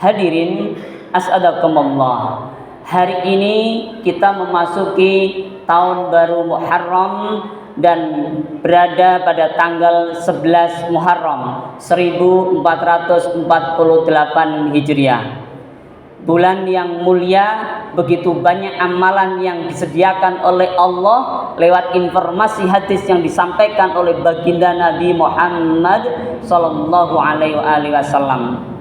Hadirin as'adakumullah. Hari ini kita memasuki tahun baru Muharram dan berada pada tanggal 11 Muharram 1448 Hijriah. Bulan yang mulia, begitu banyak amalan yang disediakan oleh Allah lewat informasi hadis yang disampaikan oleh baginda Nabi Muhammad sallallahu alaihi wasallam.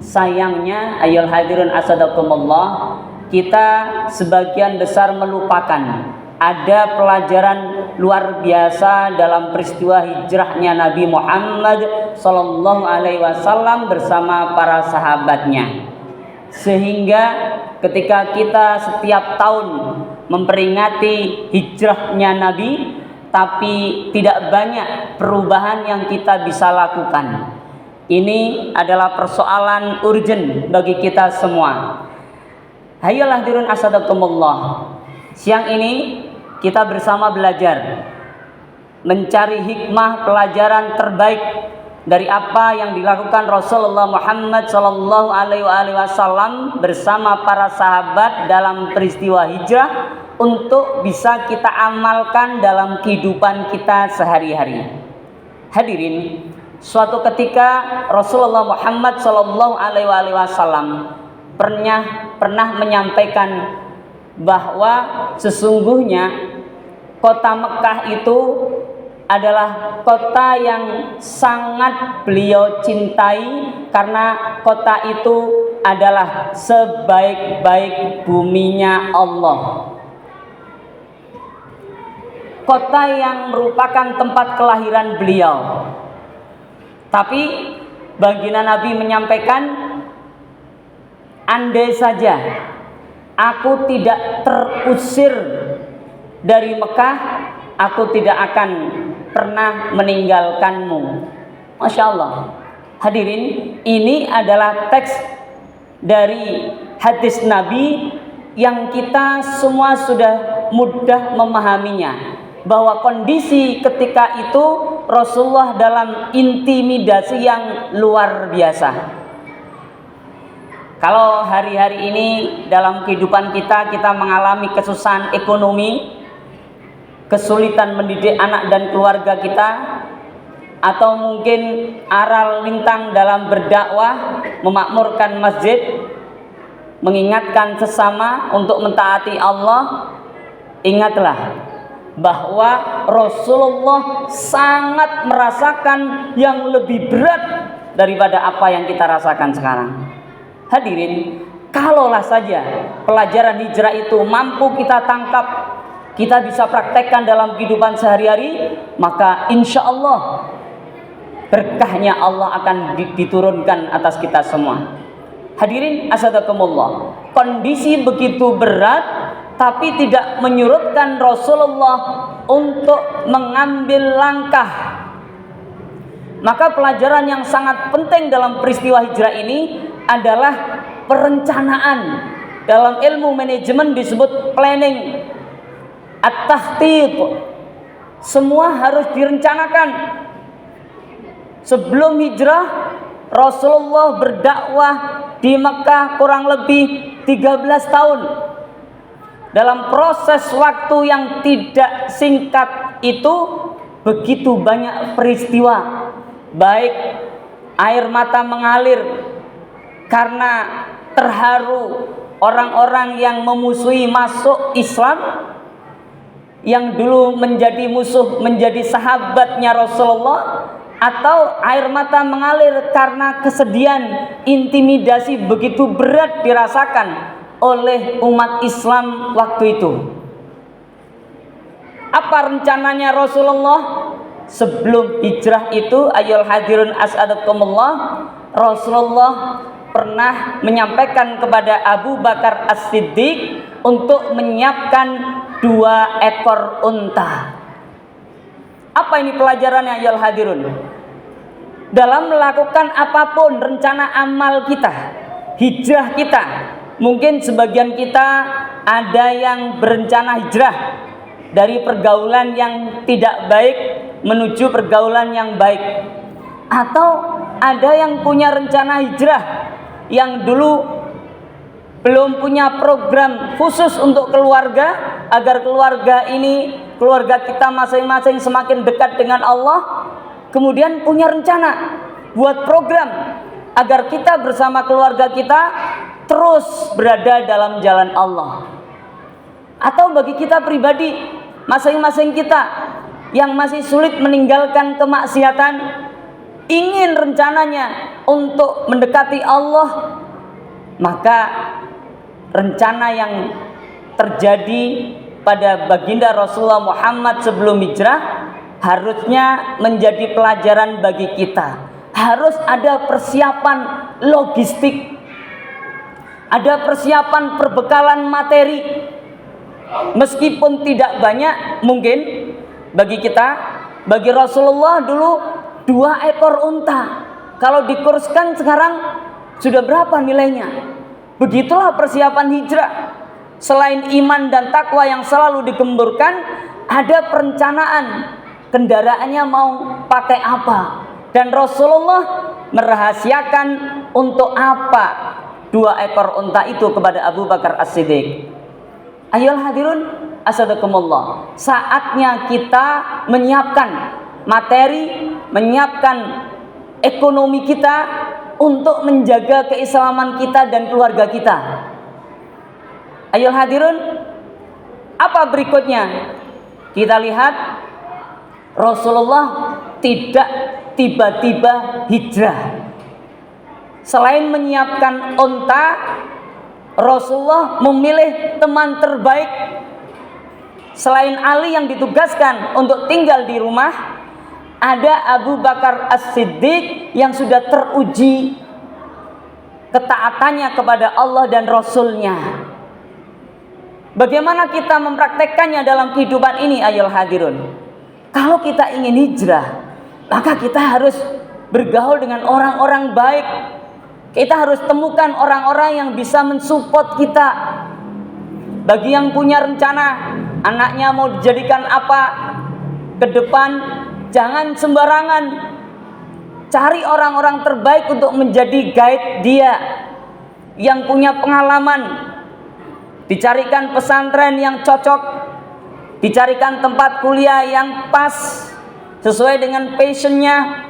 Sayangnya ayyuhal hadirun asadakumullah, kita sebagian besar melupakan ada pelajaran luar biasa dalam peristiwa hijrahnya Nabi Muhammad sallallahu alaihi wasallam bersama para sahabatnya. Sehingga ketika kita setiap tahun memperingati hijrahnya Nabi, tapi tidak banyak perubahan yang kita bisa lakukan. Ini adalah persoalan urgent bagi kita semua. Hayolah dirun asadakumullah. Siang ini kita bersama belajar mencari hikmah pelajaran terbaik dari apa yang dilakukan Rasulullah Muhammad sallallahu alaihi wasallam bersama para sahabat dalam peristiwa hijrah untuk bisa kita amalkan dalam kehidupan kita sehari-hari. Hadirin, suatu ketika Rasulullah Muhammad sallallahu alaihi wasallam pernah menyampaikan bahwa sesungguhnya kota Mekah itu adalah kota yang sangat beliau cintai karena kota itu adalah sebaik-baik buminya Allah. Kota yang merupakan tempat kelahiran beliau. Tapi baginda Nabi menyampaikan, andai saja aku tidak terusir dari Mekah, aku tidak akan pernah meninggalkanmu. Masya Allah. Hadirin, ini adalah teks dari hadis Nabi yang kita semua sudah mudah memahaminya, bahwa kondisi ketika itu Rasulullah dalam intimidasi yang luar biasa. Kalau hari-hari ini dalam kehidupan kita mengalami kesusahan ekonomi, kesulitan mendidik anak dan keluarga kita, atau mungkin aral lintang dalam berdakwah, memakmurkan masjid, mengingatkan sesama untuk mentaati Allah, ingatlah bahwa Rasulullah sangat merasakan yang lebih berat daripada apa yang kita rasakan sekarang. Hadirin, kalaulah saja pelajaran hijrah itu mampu kita tangkap, kita bisa praktekkan dalam kehidupan sehari-hari, maka insya Allah berkahnya Allah akan diturunkan atas kita semua. Hadirin asadakumullah, kondisi begitu berat tapi tidak menyurutkan Rasulullah untuk mengambil langkah. Maka pelajaran yang sangat penting dalam peristiwa hijrah ini adalah perencanaan. Dalam ilmu manajemen disebut planning, at-takhtit. Semua harus direncanakan. Sebelum hijrah, Rasulullah berdakwah di Mekah kurang lebih 13 tahun. Dalam proses waktu yang tidak singkat itu, begitu banyak peristiwa, baik air mata mengalir karena terharu orang-orang yang memusuhi masuk Islam, yang dulu menjadi musuh menjadi sahabatnya Rasulullah, atau air mata mengalir karena kesedihan, intimidasi begitu berat dirasakan oleh umat Islam waktu itu. Apa rencananya Rasulullah sebelum hijrah itu? Ayyuhal hadirun as'adakumullah, Rasulullah pernah menyampaikan kepada Abu Bakar As-Siddiq untuk menyiapkan 2 ekor unta. Apa ini pelajarannya ayyuhal hadirun? Dalam melakukan apapun rencana amal kita, hijrah kita, mungkin sebagian kita ada yang berencana hijrah dari pergaulan yang tidak baik menuju pergaulan yang baik, atau ada yang punya rencana hijrah yang dulu belum punya program khusus untuk keluarga, agar keluarga kita masing-masing semakin dekat dengan Allah, kemudian punya rencana buat program agar kita bersama keluarga kita terus berada dalam jalan Allah. Atau bagi kita pribadi, masing-masing kita yang masih sulit meninggalkan kemaksiatan, ingin rencananya untuk mendekati Allah, maka rencana yang terjadi pada baginda Rasulullah Muhammad sebelum hijrah harusnya menjadi pelajaran bagi kita. Harus ada persiapan logistik, ada persiapan perbekalan materi, meskipun tidak banyak mungkin bagi kita. Bagi Rasulullah dulu 2 ekor unta, kalau dikurskan sekarang sudah berapa nilainya? Begitulah persiapan hijrah. Selain iman dan takwa yang selalu digemburkan, ada perencanaan kendaraannya mau pakai apa, dan Rasulullah merahasiakan untuk apa 2 ekor unta itu kepada Abu Bakar As-Siddiq. Ayolah hadirun asadakumullah, saatnya kita menyiapkan materi, menyiapkan ekonomi kita untuk menjaga keislaman kita dan keluarga kita. Ayolah hadirun, apa berikutnya? Kita lihat Rasulullah tidak tiba-tiba hijrah. Selain menyiapkan unta, Rasulullah memilih teman terbaik. Selain Ali yang ditugaskan untuk tinggal di rumah, ada Abu Bakar As-Siddiq yang sudah teruji ketaatannya kepada Allah dan Rasulnya. Bagaimana kita mempraktekkannya dalam kehidupan ini, ayolah hadirun? Kalau kita ingin hijrah, maka kita harus bergaul dengan orang-orang baik. Kita harus temukan orang-orang yang bisa mensupport kita. Bagi yang punya rencana, anaknya mau dijadikan apa ke depan, jangan sembarangan. Cari orang-orang terbaik untuk menjadi guide dia, yang punya pengalaman. Dicarikan pesantren yang cocok, dicarikan tempat kuliah yang pas sesuai dengan passionnya,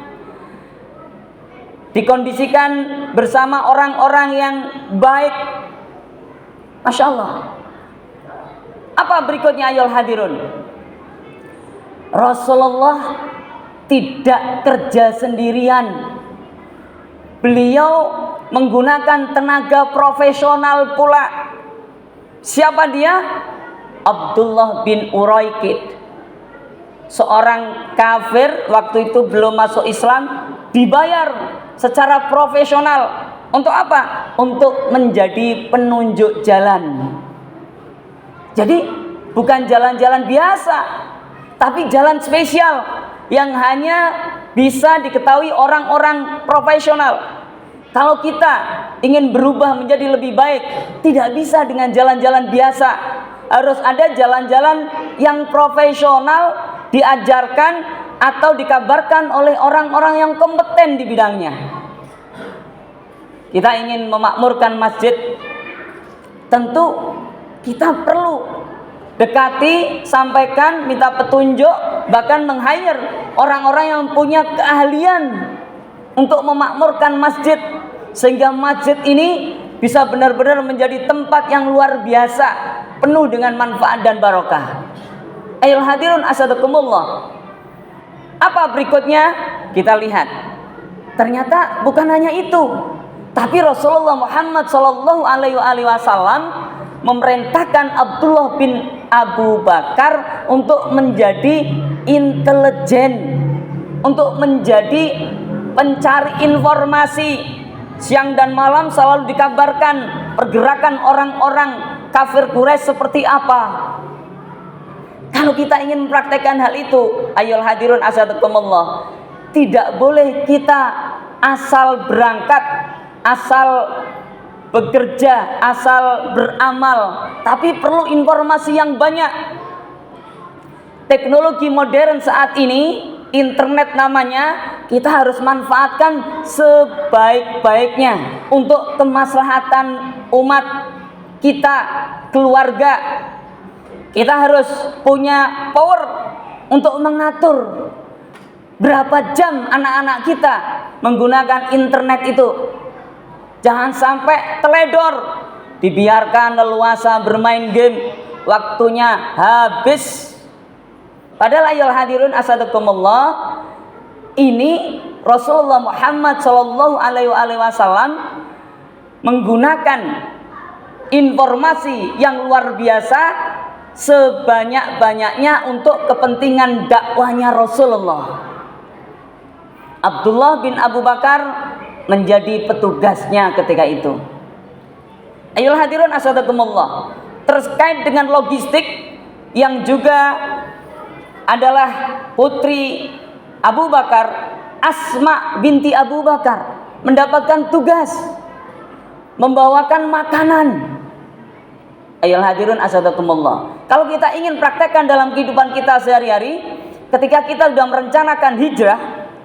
dikondisikan bersama orang-orang yang baik. Masya Allah. Apa berikutnya ayolah hadirun? Rasulullah tidak kerja sendirian. Beliau menggunakan tenaga profesional pula. Siapa dia? Abdullah bin Uraikid, seorang kafir waktu itu belum masuk Islam, dibayar secara profesional untuk apa? Untuk menjadi penunjuk jalan. Jadi bukan jalan-jalan biasa, tapi jalan spesial yang hanya bisa diketahui orang-orang profesional. Kalau kita ingin berubah menjadi lebih baik, tidak bisa dengan jalan-jalan biasa. Harus ada jalan-jalan yang profesional, diajarkan atau dikabarkan oleh orang-orang yang kompeten di bidangnya. Kita ingin memakmurkan masjid, tentu kita perlu dekati, sampaikan, minta petunjuk, bahkan meng-hire orang-orang yang punya keahlian untuk memakmurkan masjid, sehingga masjid ini bisa benar-benar menjadi tempat yang luar biasa, penuh dengan manfaat dan barokah. Ayolah hadirun asadakumullah. Apa berikutnya? Kita lihat. Ternyata bukan hanya itu, tapi Rasulullah Muhammad SAW memerintahkan Abdullah bin Abu Bakar untuk menjadi intelijen, untuk menjadi pencari informasi. Siang dan malam selalu dikabarkan pergerakan orang-orang kafir Quraisy seperti apa. Kalau kita ingin mempraktekkan hal itu, ayolah hadirun asadakumullah, tidak boleh kita asal berangkat, asal bekerja, asal beramal, tapi perlu informasi yang banyak. Teknologi modern saat ini, internet namanya, kita harus manfaatkan sebaik-baiknya untuk kemaslahatan umat kita, keluarga. Kita harus punya power untuk mengatur berapa jam anak-anak kita menggunakan internet itu. Jangan sampai teledor, dibiarkan leluasa bermain game, waktunya habis. Padahal ayyuhal hadirun asadakumullah, ini Rasulullah Muhammad sallallahu alaihi wasallam menggunakan informasi yang luar biasa sebanyak-banyaknya untuk kepentingan dakwahnya Rasulullah. Abdullah bin Abu Bakar menjadi petugasnya ketika itu. Ayyuhal hadirun asadakumullah, terkait dengan logistik yang juga adalah putri Abu Bakar, Asma binti Abu Bakar, mendapatkan tugas membawakan makanan. Ayyuhal hadirun asadakumullah, kalau kita ingin praktekkan dalam kehidupan kita sehari-hari, ketika kita sudah merencanakan hijrah,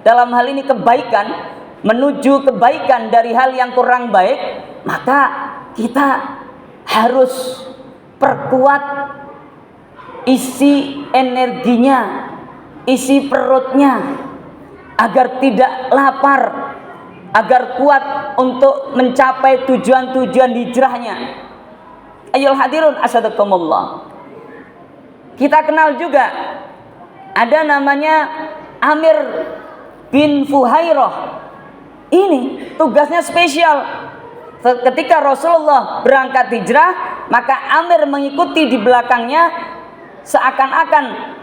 dalam hal ini kebaikan, menuju kebaikan dari hal yang kurang baik, maka kita harus perkuat isi energinya, isi perutnya, agar tidak lapar, agar kuat untuk mencapai tujuan-tujuan hijrahnya. Ayyuhal hadirun asadakumullah, kita kenal juga ada namanya Amir bin Fuhairah. Ini tugasnya spesial. Ketika Rasulullah berangkat hijrah, maka Amir mengikuti di belakangnya, seakan-akan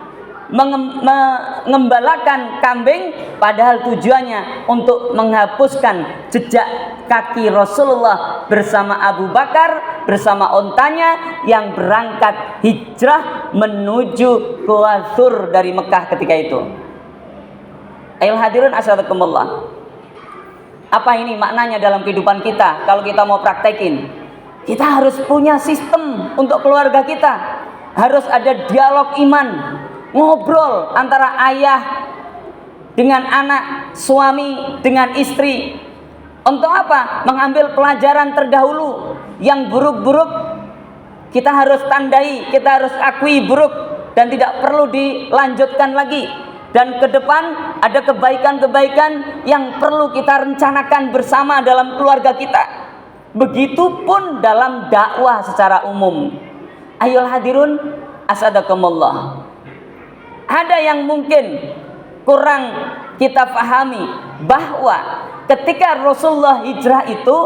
mengembalakan kambing, padahal tujuannya untuk menghapuskan jejak kaki Rasulullah bersama Abu Bakar, bersama ontanya yang berangkat hijrah menuju Gua Thur dari Mekah ketika itu. Ayyuhal hadirun asadakumullah, apa ini maknanya dalam kehidupan kita? Kalau kita mau praktekin, kita harus punya sistem untuk keluarga kita. Harus ada dialog iman, ngobrol antara ayah dengan anak, suami dengan istri. Untuk apa? Mengambil pelajaran terdahulu. Yang buruk-buruk kita harus tandai, kita harus akui buruk dan tidak perlu dilanjutkan lagi. Dan ke depan ada kebaikan-kebaikan yang perlu kita rencanakan bersama dalam keluarga kita. Begitupun dalam dakwah secara umum. Ayyuhal hadirun asadakumullah, ada yang mungkin kurang kita pahami, bahwa ketika Rasulullah hijrah itu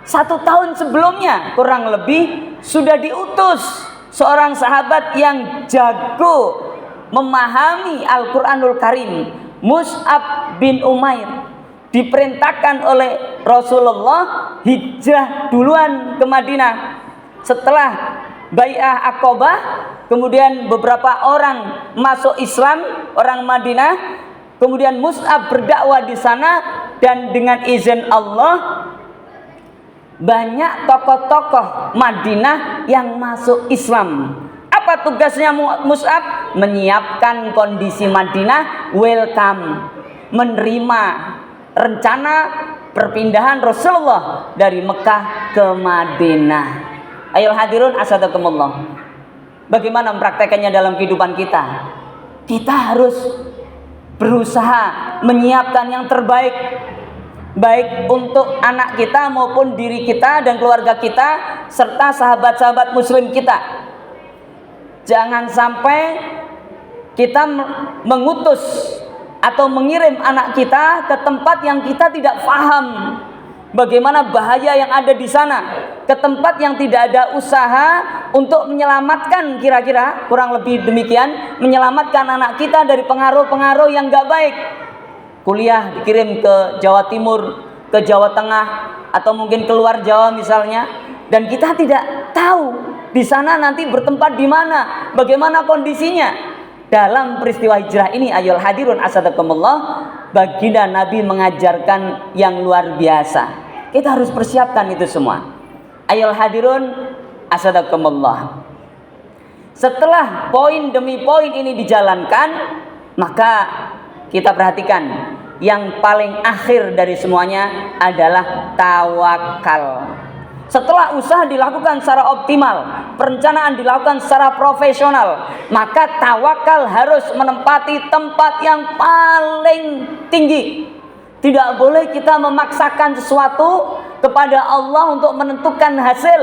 1 tahun sebelumnya kurang lebih sudah diutus seorang sahabat yang jago memahami Al-Quranul Karim, Mus'ab bin Umair. Diperintahkan oleh Rasulullah hijrah duluan ke Madinah. Setelah Bai'ah Aqabah, kemudian beberapa orang masuk Islam, orang Madinah. Kemudian Mus'ab berdakwah di sana, dan dengan izin Allah banyak tokoh-tokoh Madinah yang masuk Islam. Apa tugasnya Mus'ab? Menyiapkan kondisi Madinah welcome, menerima rencana perpindahan Rasulullah dari Mekah ke Madinah. Ayyuhal hadirun asadakumullah, bagaimana mempraktekannya dalam kehidupan kita? Kita harus berusaha menyiapkan yang terbaik, baik untuk anak kita maupun diri kita dan keluarga kita, serta sahabat-sahabat muslim kita. Jangan sampai kita mengutus atau mengirim anak kita ke tempat yang kita tidak paham bagaimana bahaya yang ada di sana, ke tempat yang tidak ada usaha untuk menyelamatkan, kira-kira kurang lebih demikian, menyelamatkan anak kita dari pengaruh-pengaruh yang gak baik. Kuliah dikirim ke Jawa Timur, ke Jawa Tengah, atau mungkin keluar Jawa misalnya, dan kita tidak tahu di sana nanti bertempat di mana, bagaimana kondisinya. Dalam peristiwa hijrah ini, ayyuhal hadirun asadakumullah, baginda Nabi mengajarkan yang luar biasa. Kita harus persiapkan itu semua. Ayyuhal hadirun asadakumullah, setelah poin demi poin ini dijalankan, maka kita perhatikan yang paling akhir dari semuanya adalah tawakal. Setelah usaha dilakukan secara optimal, perencanaan dilakukan secara profesional, maka tawakal harus menempati tempat yang paling tinggi. Tidak boleh kita memaksakan sesuatu kepada Allah untuk menentukan hasil,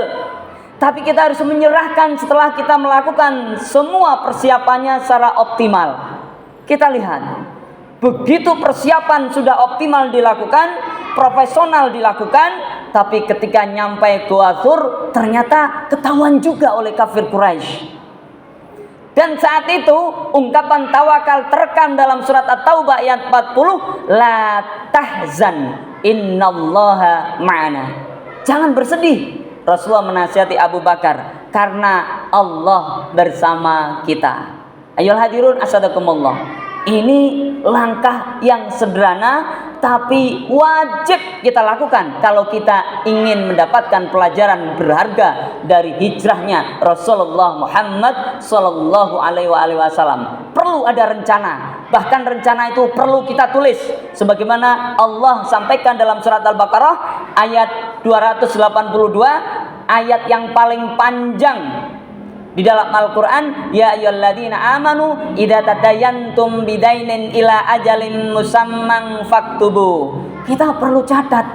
tapi kita harus menyerahkan setelah kita melakukan semua persiapannya secara optimal. Kita lihat, begitu persiapan sudah optimal dilakukan, profesional dilakukan, tapi ketika nyampe Gua Thur ternyata ketahuan juga oleh kafir Quraisy. Dan saat itu ungkapan tawakal terekam dalam surat At-Taubah ayat 40, la tahzan innallaha ma'ana. Jangan bersedih. Rasulullah menasihati Abu Bakar, karena Allah bersama kita. Ayolah hadirun asadakumullah. Ini langkah yang sederhana tapi wajib kita lakukan kalau kita ingin mendapatkan pelajaran berharga dari hijrahnya Rasulullah Muhammad sallallahu alaihi wasallam. Perlu ada rencana, bahkan rencana itu perlu kita tulis sebagaimana Allah sampaikan dalam surat Al-Baqarah ayat 282, ayat yang paling panjang di dalam Al-Quran. Ya ayyuhalladzina amanu idza tadayantum bidainin ila ajalin musamman faktubu. Kita perlu catat.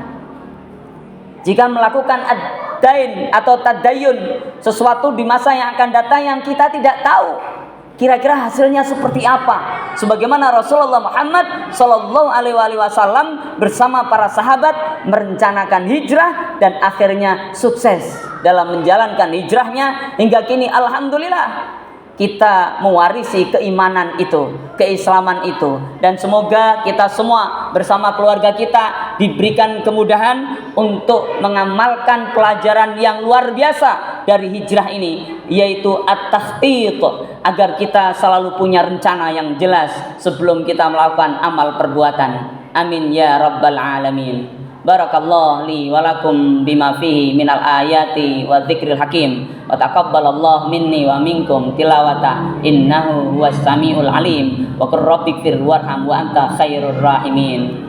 Jika melakukan ad-dain atau tadayun, sesuatu di masa yang akan datang yang kita tidak tahu kira-kira hasilnya seperti apa, sebagaimana Rasulullah Muhammad sallallahu alaihi wasallam bersama para sahabat merencanakan hijrah dan akhirnya sukses dalam menjalankan hijrahnya hingga kini. Alhamdulillah kita mewarisi keimanan itu, keislaman itu, dan semoga kita semua bersama keluarga kita diberikan kemudahan untuk mengamalkan pelajaran yang luar biasa dari hijrah ini, yaitu at-takhtit, agar kita selalu punya rencana yang jelas sebelum kita melakukan amal perbuatan. Amin ya rabbal alamin. Barakallahu li wa lakum bima fihi minal ayati wa dzikril hakim, wa taqabbalallahu minni wa minkum tilawata innahu huwas samiul alim, wa qur rabbighfir warham wa anta khairur rahimin.